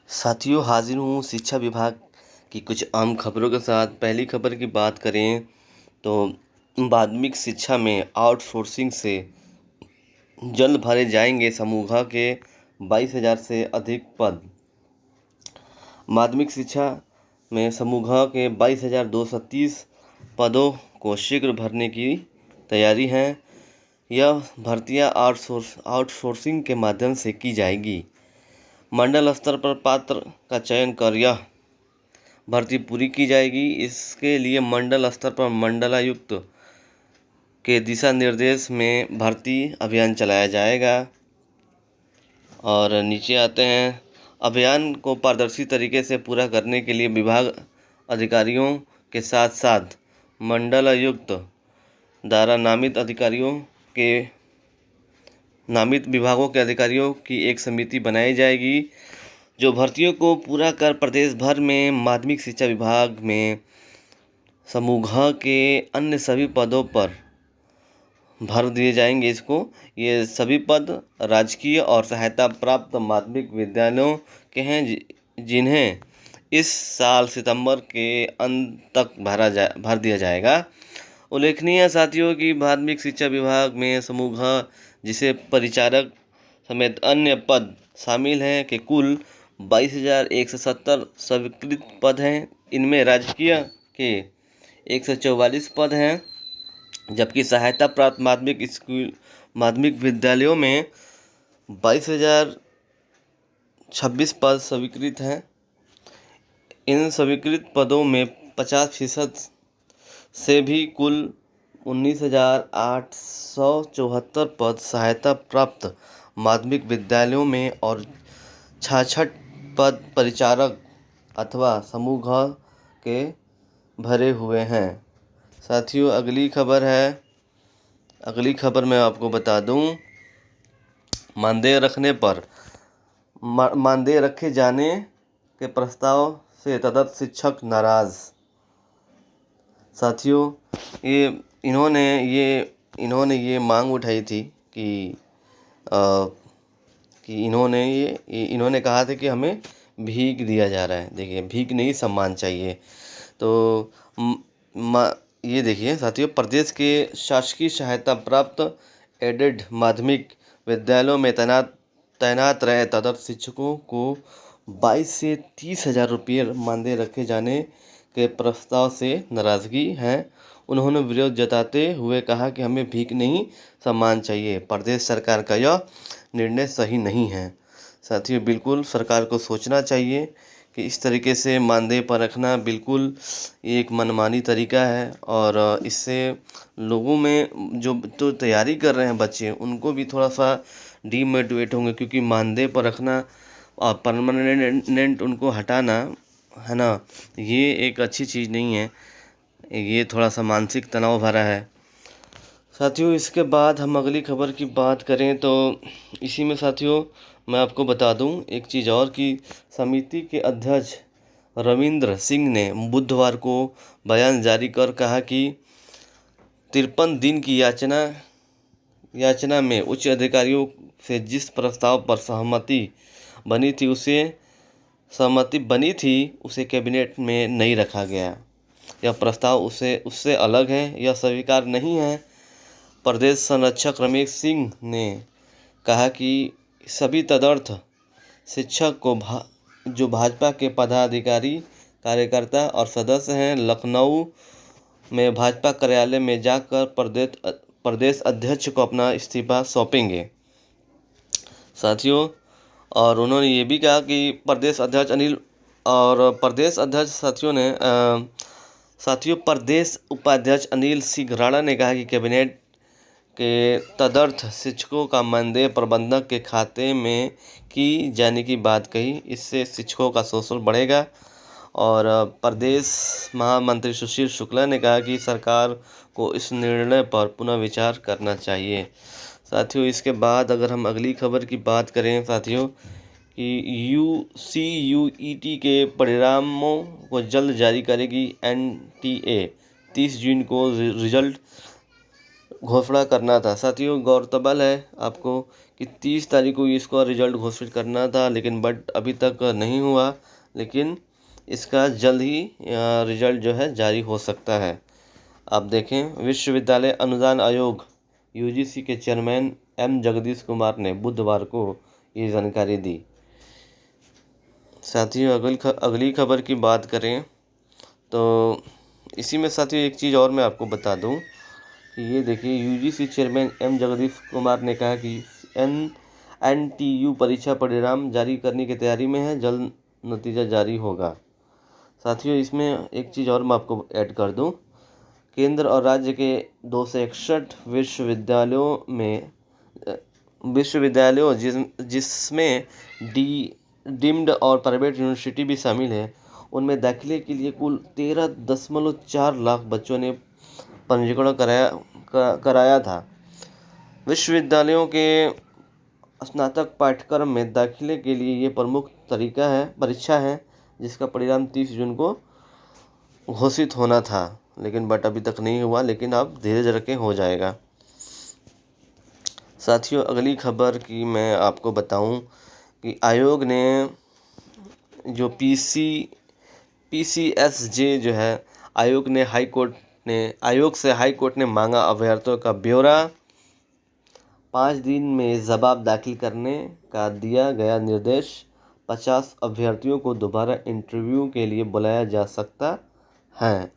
साथियों, हाजिर हूँ शिक्षा विभाग की कुछ आम खबरों के साथ। पहली खबर की बात करें तो माध्यमिक शिक्षा में आउटसोर्सिंग से जल्द भरे जाएंगे समूह के 22,000 से अधिक पद। माध्यमिक शिक्षा में समूह के 22,230 पदों को शीघ्र भरने की तैयारी है। यह भर्तियां आउटसोर्सिंग के माध्यम से की जाएगी। मंडल स्तर पर पात्र का चयन कर यह भर्ती पूरी की जाएगी। इसके लिए मंडल स्तर पर मंडलायुक्त के दिशा निर्देश में भर्ती अभियान चलाया जाएगा। और नीचे आते हैं, अभियान को पारदर्शी तरीके से पूरा करने के लिए विभाग अधिकारियों के साथ साथ मंडलायुक्त द्वारा नामित विभागों के अधिकारियों की एक समिति बनाई जाएगी जो भर्तियों को पूरा कर प्रदेश भर में माध्यमिक शिक्षा विभाग में समूह के अन्य सभी पदों पर भर दिए जाएंगे। ये सभी पद राजकीय और सहायता प्राप्त माध्यमिक विद्यालयों के हैं जिन्हें इस साल सितंबर के अंत तक भर दिया जाएगा। उल्लेखनीय साथियों की माध्यमिक शिक्षा विभाग में समूह जिसे परिचारक समेत अन्य पद शामिल हैं के कुल 22,170 स्वीकृत पद हैं। इनमें राजकीय के 144 पद हैं, जबकि सहायता प्राप्त माध्यमिक विद्यालयों में 22,026 पद स्वीकृत हैं। इन स्वीकृत पदों में 50% से भी कुल 19,874 पद सहायता प्राप्त माध्यमिक विद्यालयों में और 66 पद परिचारक अथवा समूह के भरे हुए हैं। साथियों, अगली खबर मैं आपको बता दूं, मानदेय रखे जाने के प्रस्ताव से तदर्थ शिक्षक नाराज। साथियों, इन्होंने ये मांग उठाई थी कि इन्होंने कहा था कि हमें भीख दिया जा रहा है। देखिए, भीख नहीं, सम्मान चाहिए। तो ये देखिए साथियों, प्रदेश के शासकीय सहायता प्राप्त एडेड माध्यमिक विद्यालयों में तैनात रहे तदर्थ शिक्षकों को 22 से 30,000 रुपये मानदेय रखे जाने के प्रस्ताव से नाराजगी है। उन्होंने विरोध जताते हुए कहा कि हमें भीख नहीं, सम्मान चाहिए। प्रदेश सरकार का यह निर्णय सही नहीं है। साथियों, बिल्कुल सरकार को सोचना चाहिए कि इस तरीके से मानदेय पर रखना बिल्कुल एक मनमानी तरीका है, और इससे लोगों में जो तो तैयारी कर रहे हैं बच्चे, उनको भी थोड़ा सा डीमोटिवेट होंगे, क्योंकि मानदेय पर रखना और परमानेंट उनको हटाना है ना, ये एक अच्छी चीज़ नहीं है। ये थोड़ा सा मानसिक तनाव भरा है। साथियों, इसके बाद हम अगली खबर की बात करें तो इसी में साथियों मैं आपको बता दूं एक चीज़ और कि समिति के अध्यक्ष रविंद्र सिंह ने बुधवार को बयान जारी कर कहा कि 53 दिन की याचना में उच्च अधिकारियों से जिस प्रस्ताव पर सहमति बनी थी उसे कैबिनेट में नहीं रखा गया। यह प्रस्ताव उससे अलग है, यह स्वीकार नहीं है। प्रदेश संरक्षक रमेश सिंह ने कहा कि सभी तदर्थ शिक्षक को जो भाजपा के पदाधिकारी, कार्यकर्ता और सदस्य हैं, लखनऊ में भाजपा कार्यालय में जाकर प्रदेश अध्यक्ष को अपना इस्तीफा सौंपेंगे। साथियों, और उन्होंने ये भी कहा कि प्रदेश उपाध्यक्ष अनिल सिंह राणा ने कहा कि कैबिनेट के तदर्थ शिक्षकों का मानदेय प्रबंधक के खाते में की जाने की बात कही। इससे शिक्षकों का शोषण बढ़ेगा। और प्रदेश महामंत्री सुशील शुक्ला ने कहा कि सरकार को इस निर्णय पर पुनः विचार करना चाहिए। साथियों, इसके बाद अगर हम अगली खबर की बात करें साथियों कि CUET के परिणामों को जल्द जारी करेगी NTA। 30 जून को रिजल्ट घोषणा करना था। साथियों, गौरतलब है आपको कि कि 30 तारीख को इसका रिजल्ट घोषित करना था, लेकिन बट अभी तक नहीं हुआ। लेकिन इसका जल्द ही रिजल्ट जो है जारी हो सकता है। आप देखें, विश्वविद्यालय अनुदान आयोग यूजीसी के चेयरमैन एम जगदीश कुमार ने बुधवार को ये जानकारी दी। साथियों, अगली खबर की बात करें तो इसी में साथियों एक चीज़ और मैं आपको बता दूं कि ये देखिए, UGC chairman M Jagadesh Kumar ने कहा कि एनटीयू परीक्षा परिणाम जारी करने की तैयारी में है, जल्द नतीजा जारी होगा। साथियों, इसमें एक चीज़ और मैं आपको ऐड कर दूं, केंद्र और राज्य के 261 विश्वविद्यालयों जिसमें डीम्ड और प्राइवेट यूनिवर्सिटी भी शामिल है, उनमें दाखिले के लिए कुल 13.4 लाख बच्चों ने पंजीकरण कराया था। विश्वविद्यालयों के स्नातक पाठ्यक्रम में दाखिले के लिए ये प्रमुख परीक्षा है, जिसका परिणाम 30 जून को घोषित होना था, लेकिन बट अभी तक नहीं हुआ, लेकिन अब धीरे धीरे के हो जाएगा। साथियों, अगली खबर की मैं आपको बताऊं कि आयोग ने जो पीसीएसजे जो है, आयोग से हाई कोर्ट ने मांगा अभ्यर्थियों का ब्यौरा। 5 दिन में जवाब दाखिल करने का दिया गया निर्देश। 50 अभ्यर्थियों को दोबारा इंटरव्यू के लिए बुलाया जा सकता है।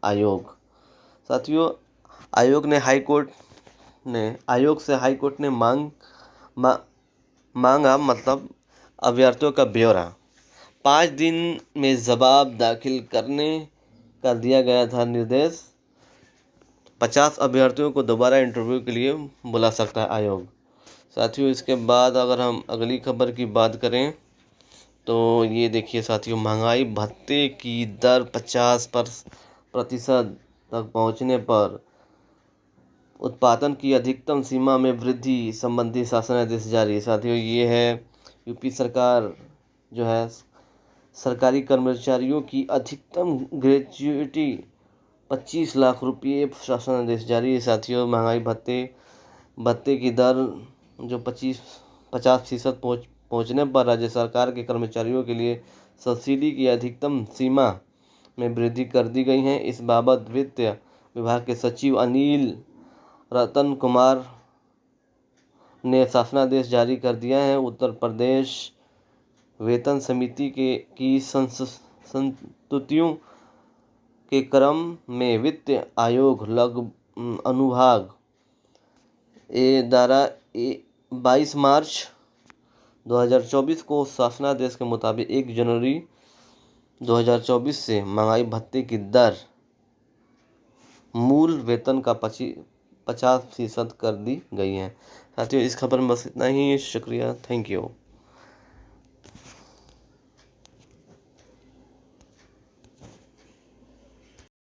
साथियों, आयोग से हाई कोर्ट ने मांगा मतलब अभ्यर्थियों का ब्यौरा। 5 दिन में जवाब दाखिल करने का दिया गया था निर्देश। 50 अभ्यर्थियों को दोबारा इंटरव्यू के लिए बुला सकता है आयोग। साथियों, इसके बाद अगर हम अगली खबर की बात करें तो ये देखिए साथियों, महंगाई भत्ते की दर 50% तक पहुंचने पर उत्पादन की अधिकतम सीमा में वृद्धि संबंधी शासनादेश जारी। साथियों, ये है यूपी सरकार जो है, सरकारी कर्मचारियों की अधिकतम ग्रेच्युटी 25 लाख रुपये शासनादेश जारी है। साथियों, महंगाई भत्ते की दर जो 50% पहुंचने पर राज्य सरकार के कर्मचारियों के लिए सब्सिडी की अधिकतम सीमा में वृद्धि कर दी गई है। इस बाबत वित्त विभाग के सचिव अनिल रतन कुमार ने शासनादेश जारी कर दिया है। उत्तर प्रदेश वेतन समिति की संस्तुतियों के क्रम में वित्त आयोग अनुभाग द्वारा 22 मार्च 2024 को शासनादेश के मुताबिक 1 जनवरी 2024 से महंगाई भत्ते की दर मूल वेतन का 50% कर दी गई है। साथियों, इस खबर में बस इतना ही। शुक्रिया, थैंक यू।